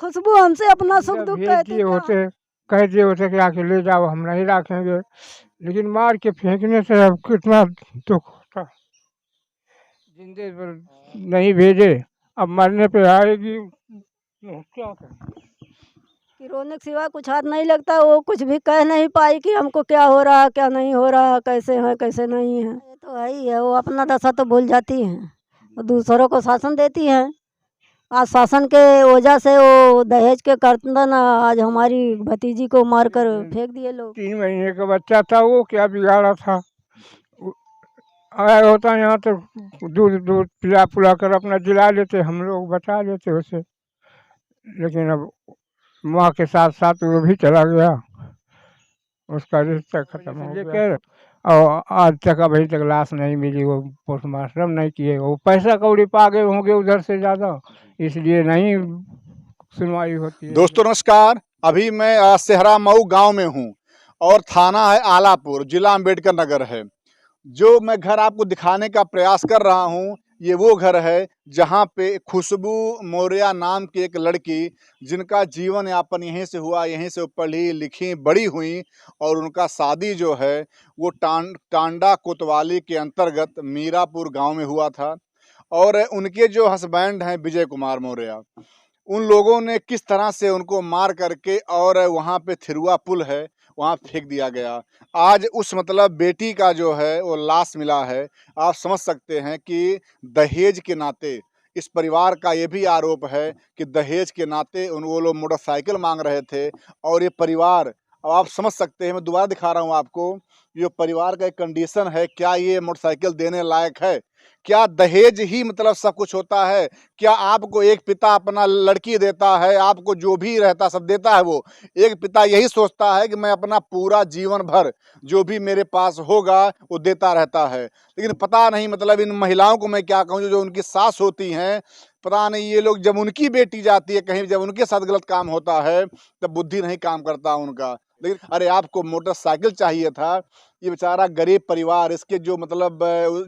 खुशबू हमसे अपना सुख जब दुख भेज कहती दिए क्या होते, कह दिए होते कि आके ले जाओ, हम नहीं रखेंगे, लेकिन मार के फेंकने से अब कितना दुख होता। जिंदे पर नहीं भेजे, अब मरने पे आएगी, क्या करें। कि रोने के सिवा कुछ हाथ नहीं लगता। वो कुछ भी कह नहीं पाई कि हमको क्या हो रहा क्या नहीं हो रहा, कैसे है कैसे नहीं है। ये तो है ही है, वो अपना दशा तो भूल जाती हैं, वो दूसरों को शासन देती हैं। आज शासन के वजह से वो दहेज के कर्तन आज हमारी भतीजी को मारकर फेंक दिए लोग। 3 महीने का बच्चा था, वो क्या बिगाड़ा था। वो आया होता यहाँ तो दूध दूध पिला पुला कर अपना जिला लेते, हम लोग बचा लेते उसे, लेकिन अब माँ के साथ साथ वो भी चला गया, उसका रिश्ता खत्म हो गया। और आज तक अभी तक लाश नहीं मिली, वो पोस्टमार्टम नहीं किए, वो पैसा कौड़ी पा गए होंगे उधर से ज़्यादा, इसलिए नहीं सुनवाई होती है। दोस्तों नमस्कार, अभी मैं सेहरा मऊ गांव में हूं और थाना है आलापुर, जिला अम्बेडकर नगर है। जो मैं घर आपको दिखाने का प्रयास कर रहा हूं, ये वो घर है जहां पे खुशबू मौर्य नाम की एक लड़की, जिनका जीवन यापन यहीं से हुआ, यहीं से पढ़ी लिखी बड़ी हुई, और उनका शादी जो है वो टांडा कोतवाली के अंतर्गत मीरापुर गांव में हुआ था। और उनके जो हस्बैंड हैं विजय कुमार मौर्य, उन लोगों ने किस तरह से उनको मार करके और वहाँ पे थिरुआ पुल है वहाँ फेंक दिया गया। आज उस मतलब बेटी का जो है वो लाश मिला है। आप समझ सकते हैं कि दहेज के नाते इस परिवार का ये भी आरोप है कि दहेज के नाते वो लोग मोटरसाइकिल मांग रहे थे। और ये परिवार, अब आप समझ सकते हैं, मैं दोबारा दिखा रहा हूँ आपको, ये परिवार का एक कंडीशन है। क्या ये मोटरसाइकिल देने लायक है? क्या दहेज ही मतलब सब कुछ होता है? क्या आपको एक पिता अपना लड़की देता है, आपको जो भी रहता सब देता है, वो एक पिता यही सोचता है कि मैं अपना पूरा जीवन भर जो भी मेरे पास होगा वो देता रहता है। लेकिन पता नहीं मतलब इन महिलाओं को मैं क्या कहूँ, जो उनकी सास होती हैं, पता नहीं ये लोग जब उनकी बेटी जाती है कहीं, जब उनके साथ गलत काम होता है तब बुद्धि नहीं काम करता उनका। लेकिन अरे आपको मोटरसाइकिल चाहिए था, ये बेचारा गरीब परिवार, इसके जो मतलब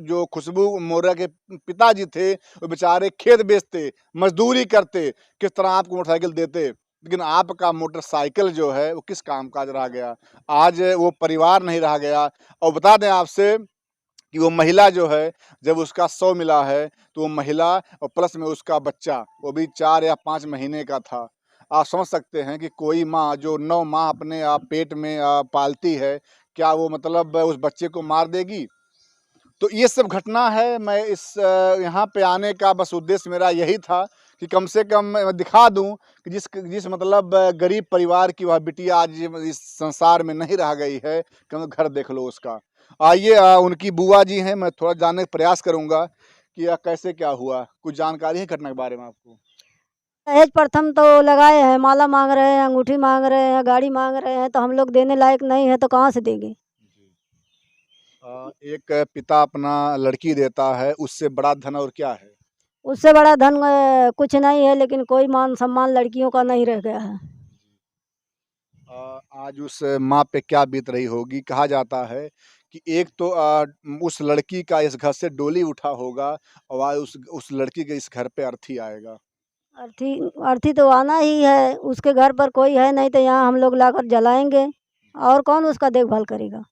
जो खुशबू मौर्य के पिताजी थे वो बेचारे खेत बेचते, मजदूरी करते, किस तरह आपको मोटरसाइकिल देते। लेकिन आपका मोटरसाइकिल जो है वो किस काम काज रह गया? आज वो परिवार नहीं रह गया। और बता दें आपसे कि वो महिला जो है, जब उसका शव मिला है तो वो महिला और प्लस में उसका बच्चा, वो भी 4 या 5 महीने का था। आप समझ सकते हैं कि कोई माँ जो 9 माह अपने पेट में पालती है, क्या वो मतलब उस बच्चे को मार देगी? तो ये सब घटना है। मैं इस यहाँ पे आने का बस उद्देश्य मेरा यही था कि कम से कम मैं दिखा दूं कि जिस मतलब गरीब परिवार की वह बिटिया आज इस संसार में नहीं रह गई है, कम घर देख लो उसका। आइए उनकी बुआ जी हैं, मैं थोड़ा जानने का प्रयास करूंगा कि कैसे क्या हुआ। कुछ जानकारी है घटना के बारे में आपको? दहेज प्रथम तो लगाए हैं, माला मांग रहे हैं, अंगूठी मांग रहे हैं, गाड़ी मांग रहे हैं, तो हम लोग देने लायक नहीं है तो कहाँ से देंगे। एक पिता अपना लड़की देता है, उससे बड़ा धन और क्या है? उससे बड़ा धन कुछ नहीं है, लेकिन कोई मान सम्मान लड़कियों का नहीं रह गया है। आज उस माँ पे क्या बीत रही होगी। कहा जाता है कि एक तो उस लड़की का इस घर से डोली उठा होगा और आज उस लड़की के इस घर पे अर्थी आएगा। अर्थी अर्थी तो आना ही है, उसके घर पर कोई है नहीं तो यहाँ हम लोग लाकर जलाएंगे, और कौन उसका देखभाल करेगा।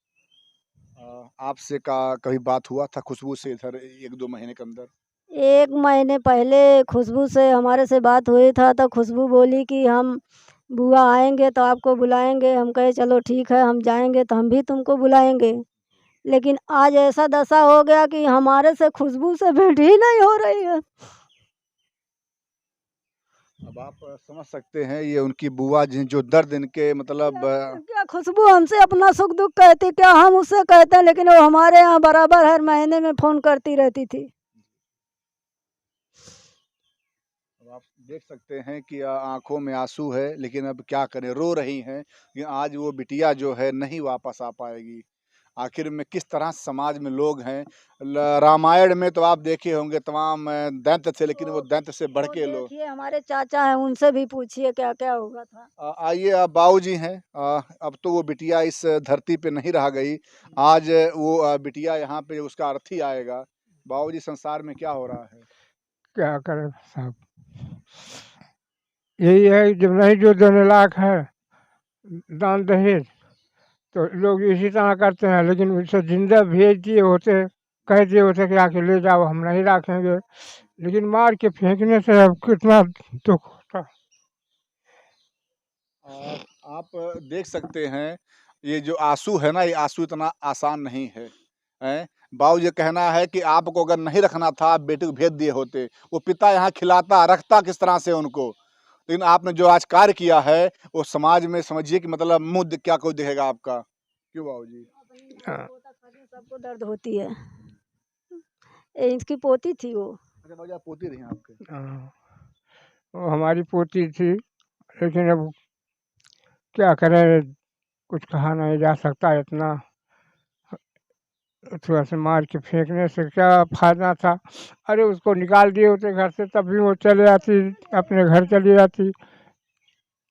आपसे का कभी बात हुआ था खुशबू से इधर 1-2 महीने के अंदर? 1 महीने पहले खुशबू से हमारे से बात हुई था, तो खुशबू बोली कि हम बुआ आएंगे तो आपको बुलाएंगे। हम कहे चलो ठीक है, हम जाएंगे तो हम भी तुमको बुलाएंगे। लेकिन आज ऐसा दशा हो गया कि हमारे से खुशबू से भेंट ही नहीं हो रही है। अब आप समझ सकते हैं ये उनकी बुआ जी जो दर्द इनके मतलब क्या खुशबू हमसे अपना सुख दुख कहती क्या, हम उससे कहते हैं, लेकिन वो हमारे यहाँ बराबर हर महीने में फोन करती रहती थी। आप देख सकते हैं कि आंखों में आंसू है, लेकिन अब क्या करें, रो रही हैं। लेकिन आज वो बिटिया जो है नहीं वापस आ पाएगी। आखिर में किस तरह समाज में लोग हैं। रामायण में तो आप देखे होंगे तमाम दैत्य थे, लेकिन वो दैत्य से बढ़ के लोग। देखिए हमारे चाचा हैं, उनसे भी पूछिए क्या क्या हुआ था। आइए, आप बाऊ जी हैं। अब तो वो बिटिया इस धरती पे नहीं रह गई। आज वो बिटिया यहाँ पे उसका अर्थी आएगा। बाऊ जी, संसार में क्या हो रहा है? क्या करें साहब, यही है जब नहीं जो देने लायक है दान दहेज तो लोग इसी तरह करते हैं, लेकिन उसे जिंदा भेज दिए होते, कह दिए होते कि आके ले जाओ हम नहीं रखेंगे, लेकिन मार के फेंकने से अब कितना दुख होता। आप देख सकते हैं ये जो आंसू है ना, ये आंसू इतना आसान नहीं है, हैं? बाबू ये कहना है कि आपको अगर नहीं रखना था, आप बेटे को भेज दिए होते। वो पिता यहाँ खिलाता, रखता किस तरह से उनको। लेकिन आपने जो आज कार्य किया है, वो समाज में समझिए कि मतलब मुँह क्या कोई देखेगा आपका। क्यों बाबूजी? हाँ। सबको दर्द होती है। ये इसकी पोती थी वो। अच्छा बाबूजी, आप पोती रही हैं आपके? हाँ, वो हमारी पोती थी, लेकिन अब क्या करें, कुछ कहा नहीं जा सकता। इतना थोड़ा से मार के फेंकने से क्या फ़ायदा था। अरे उसको निकाल दिए होते घर से तब भी वो चले आती, अपने घर चली जाती,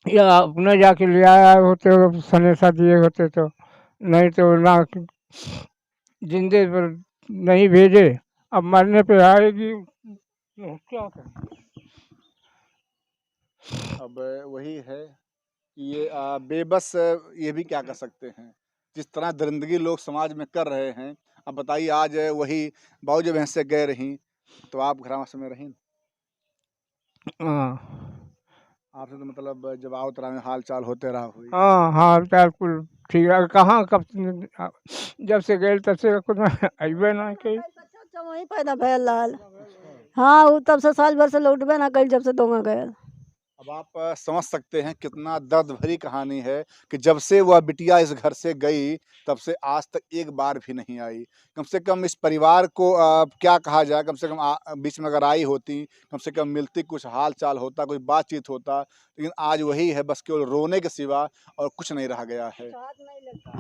या अपने जाके ले आया होते और सनेसा दिए होते तो। नहीं तो ना जिंदे पर नहीं भेजे, अब मरने पे आएगी तो क्या करें। अब वही है कि ये बेबस ये भी क्या कर सकते हैं। जिस तरह दरिंदगी लोग समाज में कर रहे हैं, अब बताइए आज वही बाबू जब यहाँ से गए रहीं, तो आप घरावास में रहीं? हाँ आपसे तो मतलब जब आओ तरह में हाल चाल होते रहा हुई। हाँ, हाल चाल कुल ठीक है। कहाँ कब जब से गए तब से कुछ अइबे ना कही। बच्चा वहीं पैदा भयल लाल। हाँ वो तब से साल भर से लौटबे ना कल जब से दोंगा गयल। अब आप समझ सकते हैं कितना दर्द भरी कहानी है कि जब से वह बिटिया इस घर से गई, तब से आज तक एक बार भी नहीं आई। कम से कम इस परिवार को क्या कहा जाए, कम से कम बीच में अगर आई होती, कम से कम मिलती, कुछ हाल चाल होता, कोई बातचीत होता। लेकिन आज वही है, बस केवल रोने के सिवा और कुछ नहीं रह गया है। हाथ नहीं लगता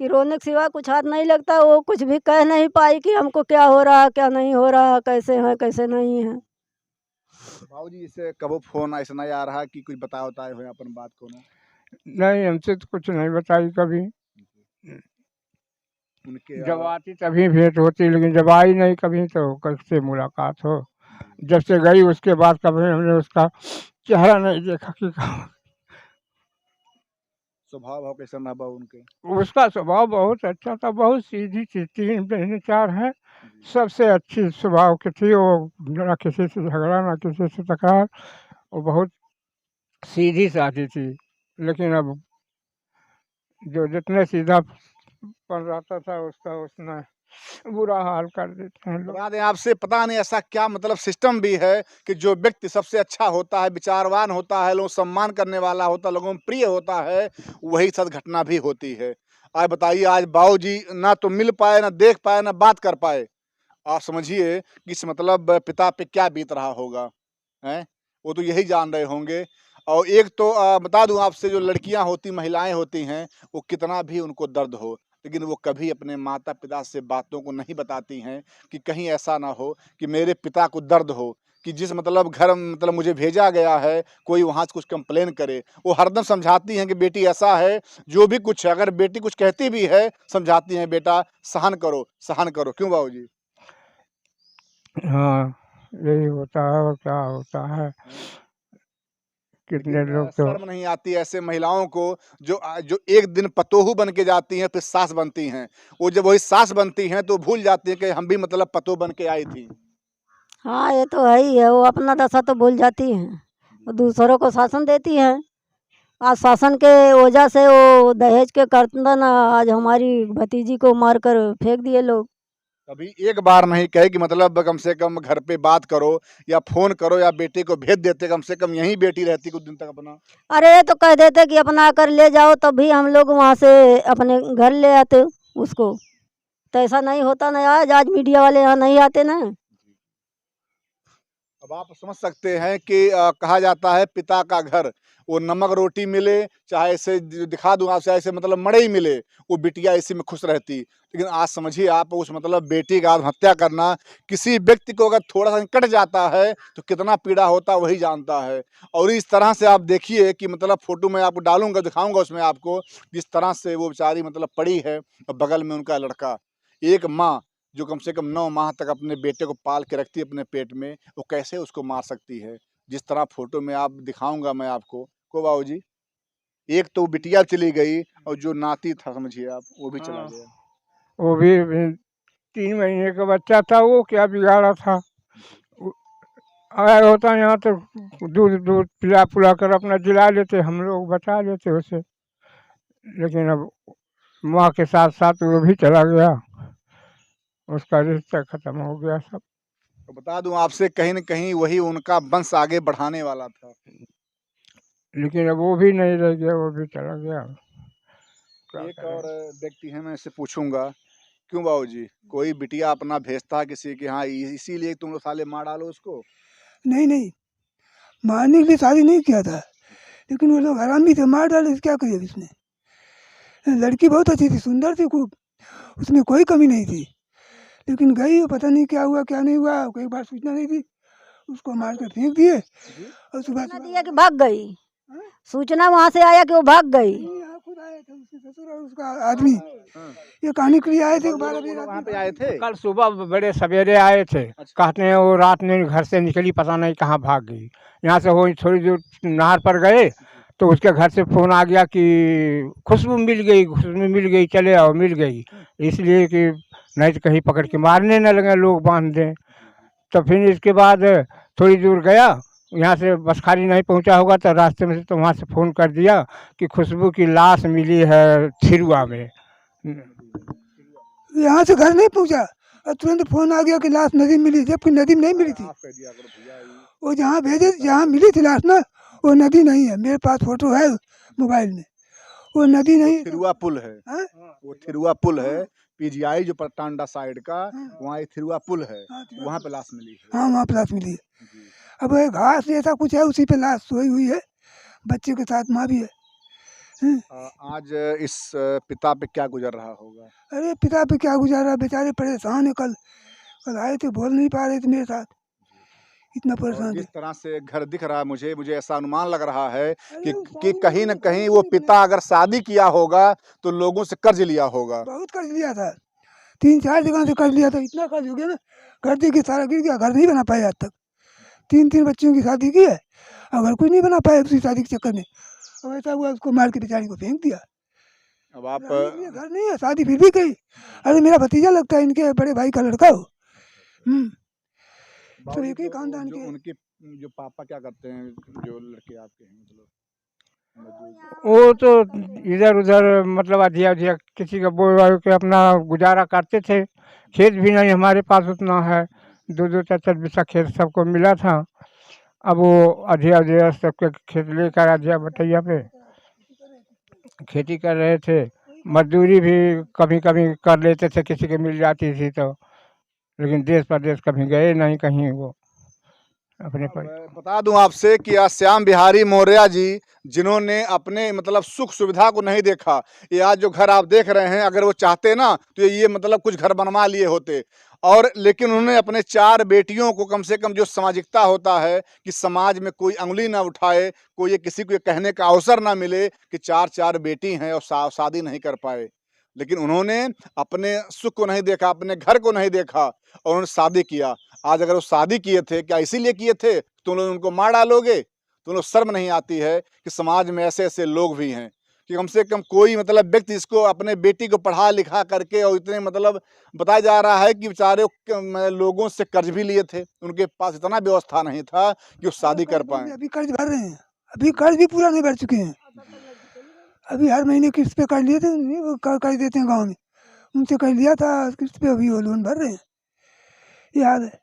कि रोने के सिवा कुछ हाथ नहीं लगता। वो कुछ भी कह नहीं पाई कि हमको क्या हो रहा क्या नहीं हो रहा, कैसे है कैसे नहीं है। बाबूजी इसे कबो फोन ऐसा नहीं आ रहा कि कुछ बताए हो अपन बात को ना? नहीं, हमसे तो कुछ नहीं बताई कभी। उनके जब आती तभी भेंट होती, लेकिन जब आई नहीं कभी तो कैसे मुलाकात हो। जब से गई उसके बाद कभी हमने उसका चेहरा नहीं देखा कि स्वभाव भाव कैसा ना बाबू उनके? उसका स्वभाव बहुत अच्छा था, बहुत सीधी थी, 3 बहनें 4 हैं, सबसे अच्छी स्वभाव की थी वो। ना किसी से झगड़ा ना किसी से तकरार, वो बहुत सीधी सादी थी। लेकिन अब जो जितने सीधापन रहता था उसका उतना बुरा हाल कर देते हैं लोग। बता दें आपसे, पता नहीं ऐसा क्या मतलब सिस्टम भी है कि जो व्यक्ति सबसे अच्छा होता है, विचारवान होता है, लोग सम्मान करने वाला होता है, लोगों में प्रिय होता है, वही सदघटना भी होती है। आज बताइए, आज बाबूजी ना तो मिल पाए, ना देख पाए, ना बात कर पाए। आप समझिए कि इस मतलब पिता पे क्या बीत रहा होगा, हैं? वो तो यही जान रहे होंगे। और एक तो बता दूं आपसे, जो लड़कियां होती, महिलाएं होती हैं, वो कितना भी उनको दर्द हो, लेकिन वो कभी अपने माता पिता से बातों को नहीं बताती हैं कि कहीं ऐसा ना हो कि मेरे पिता को दर्द हो कि जिस मतलब घर मतलब मुझे भेजा गया है, कोई वहाँ से कुछ कंप्लेन करे। वो हरदम समझाती हैं कि बेटी ऐसा है, जो भी कुछ है, अगर बेटी कुछ कहती भी है, समझाती हैं बेटा सहन करो, सहन करो। क्यों बाबूजी? हाँ, यही होता है और क्या होता है। कितने लेकिन लोग तो शर्म नहीं आती ऐसे महिलाओं को जो एक दिन पतोहू बन के जाती हैं, फिर सास बनती हैं। वो जब वही सास बनती हैं तो भूल जाती हैं कि हम भी मतलब पतोह बन के आई थी। हाँ ये तो है ही है। वो अपना दशा तो भूल जाती हैं, वो दूसरों को शासन देती हैं। आज शासन के वजह से वो दहेज के कर्तन आज हमारी भतीजी को मारकर फेंक दिए लोग। कभी एक बार नहीं कहे कि मतलब कम से कम घर पे बात करो या फ़ोन करो या बेटे को भेज देते, कम से कम यहीं बेटी रहती कुछ दिन तक अपना। अरे ये तो कह देते कि अपना आकर ले जाओ, तब भी हम लोग वहाँ से अपने घर ले आते उसको। तो ऐसा नहीं होता ना, आज आज मीडिया वाले यहाँ नहीं आते ना। अब आप समझ सकते हैं कि कहा जाता है पिता का घर, वो नमक रोटी मिले, चाहे ऐसे दिखा दूं आपसे, ऐसे मतलब मड़ई ही मिले, वो बिटिया इसी में खुश रहती। लेकिन आज समझिए आप, उस मतलब बेटी का आत्महत्या करना, किसी व्यक्ति को अगर थोड़ा सा कट जाता है तो कितना पीड़ा होता है वही जानता है। और इस तरह से आप देखिए कि मतलब फोटो में आपको डालूंगा, दिखाऊंगा उसमें आपको, जिस तरह से वो बेचारी मतलब पड़ी है और बगल में उनका लड़का। एक माँ जो कम से कम 9 माह तक अपने बेटे को पाल के रखती है अपने पेट में, वो कैसे उसको मार सकती है? जिस तरह फोटो में आप दिखाऊंगा मैं आपको को बाबू जी, एक तो बिटिया चली गई और जो नाती था समझिए आप वो भी चला हाँ। गया। वो भी 3 महीने का बच्चा था, वो क्या बिगाड़ा था। वो आया होता यहाँ तो दूध दूध पिला पुला कर अपना जिला लेते, हम लोग बचा लेते उसे। लेकिन अब माँ के साथ साथ वो भी चला गया, उसका रिश्ता खत्म हो गया सब। तो बता दूं आपसे, कहीं न कहीं वही उनका वंश आगे बढ़ाने वाला था। लेकिन अब वो भी नहीं रह गया, वो भी चला गया। क्या एक करें। और व्यक्ति है, मैं इससे पूछूंगा, क्यों बाबू जी, कोई बिटिया अपना भेजता है किसी के यहाँ, इसीलिए तुम लोग साले मार डालो उसको? नहीं नहीं, मारने के लिए शादी नहीं किया था, लेकिन वो लोग हरामी थे, मार डाले, क्या करिए अब इसमें। लड़की बहुत अच्छी थी, सुंदर थी खूब, उसमें कोई कमी नहीं थी, लेकिन गई, पता नहीं क्या हुआ क्या नहीं हुआ, कोई बार सूचना नहीं दी, उसको मार कर फेंक दिए और सुबह सूचना सुबह दिया कि भाग गई, हाँ? सूचना वहाँ से आया कि वो भाग गई। नहीं, यहाँ खुद आए थे उसके ससुर और उसका आदमी, ये कहानी के लिए आए थे 12 बजे रात वहाँ में। पे आए थे? कल सुबह बड़े सवेरे आए थे, कहते हैं वो रात में घर से निकली, पता नहीं कहाँ भाग गई। यहाँ से वो थोड़ी दूर नहर पर गए तो उसके घर से फ़ोन आ गया कि खुशबू मिल गई, खुशबू मिल गई, चले आओ, मिल गई। इसलिए कि नहीं तो कहीं पकड़ के मारने न लगे, लोग बांध दें। तो फिर इसके बाद थोड़ी दूर गया, यहाँ से बस खाली नहीं पहुँचा होगा तो रास्ते में से तो वहाँ से फ़ोन कर दिया कि खुशबू की लाश मिली है थिरुआ में। यहाँ से घर नहीं पहुँचा और तुरंत फोन आ गया कि लाश नदी में मिली, जबकि नदी में नहीं मिली थी। माफ कर दिया करो भैया ये। वो जहाँ भेजे, जहाँ मिली थी लाश ना, वो नदी नहीं है, मेरे पास फोटो है मोबाइल में, वो नदी नहीं है। थिरुआ पुल है, हाँ? वो थिरुआ पुल है, पीजीआई जो टांडा साइड का, हाँ। वहाँ एक थिरुआ पुल है, हाँ, थिरुआ वहाँ पुल। पे लाश मिली है। हाँ, वहाँ पे लाश मिली है। जी। अब वो घास जैसा कुछ है, उसी पे लाश सोई हुई है, बच्चे के साथ माँ भी है। आज इस पिता पे क्या गुजर रहा होगा? अरे पिता पे क्या गुजारा, बेचारे परेशान है। कल आए थे, बोल नहीं पा रहे थे मेरे साथ, इतना और परेशान थे। जिस तरह से घर दिख रहा है मुझे ऐसा अनुमान लग रहा है अरे वो कि शादी कहीं न नहीं कहीं की, वो शादी पिता अगर शादी किया होगा तो लोगों से कर्ज लिया होगा। बहुत कर्ज लिया था, 3-4 जगह से कर्ज लिया था, इतना कर्ज हो गया ना, घर देखिए सारा गिर गया, घर नहीं बना पाए आज तक। 3 बच्चियों की शादी की है और घर कुछ नहीं बना पाए उसी शादी के चक्कर में, और ऐसा हुआ उसको मार के बेचारी को फेंक दिया। अब आप रहने के लिए घर नहीं है, शादी फिर भी गई। अरे मेरा भतीजा लगता है, इनके बड़े भाई का लड़का हो। सब बाबूजी, एक ही तो खानदान जो के हैं। उनके जो पापा क्या करते हैं, जो लड़के आपके हैं, मतलब मजदूर? वो तो इधर उधर मतलब अधिया अधिया किसी का बोल वाल के अपना गुजारा करते थे। खेत भी नहीं हमारे पास उतना है, 2-2 4-4 बीघा खेत सबको मिला था। अब वो अधिया अधिया सबके खेत लेकर अधिया बटैया पे खेती कर रहे थे। मजदूरी भी कभी कभी कर लेते थे, किसी के मिल जाती थी तो। लेकिन देश परदेश कभी गए नहीं कहीं वो अपने पर। मैं बता दूं आपसे कि आज श्याम बिहारी मौर्य जी, जिन्होंने अपने मतलब सुख सुविधा को नहीं देखा, ये आज जो घर आप देख रहे हैं, अगर वो चाहते ना तो ये मतलब कुछ घर बनवा लिए होते। और लेकिन उन्होंने अपने 4 बेटियों को, कम से कम जो सामाजिकता होता है कि समाज में कोई उंगली ना उठाए, कोई ये किसी को ये कहने का अवसर ना मिले कि 4 बेटी हैं और शादी नहीं कर पाए, लेकिन उन्होंने अपने सुख को नहीं देखा, अपने घर को नहीं देखा और उन्होंने शादी किया। आज अगर वो शादी किए थे, क्या इसीलिए किए थे तुम लोग उनको मार डालोगे? तुम लोग शर्म नहीं आती है कि समाज में ऐसे ऐसे लोग भी हैं कि कम से कम कोई मतलब व्यक्ति इसको अपने बेटी को पढ़ा लिखा करके, और इतने मतलब बताया जा रहा है कि बेचारे लोगों से कर्ज भी लिए थे, उनके पास इतना व्यवस्था नहीं था कि वो शादी कर पाए। अभी कर्ज भर रहे हैं, अभी कर्ज भी पूरा नहीं भर चुके हैं। अभी हर महीने किस्त पे कर लिए थे, नहीं वो कर देते हैं गाँव में, उनसे कर लिया था किस्त पे, अभी वो लोन भर रहे हैं, ये हाल है।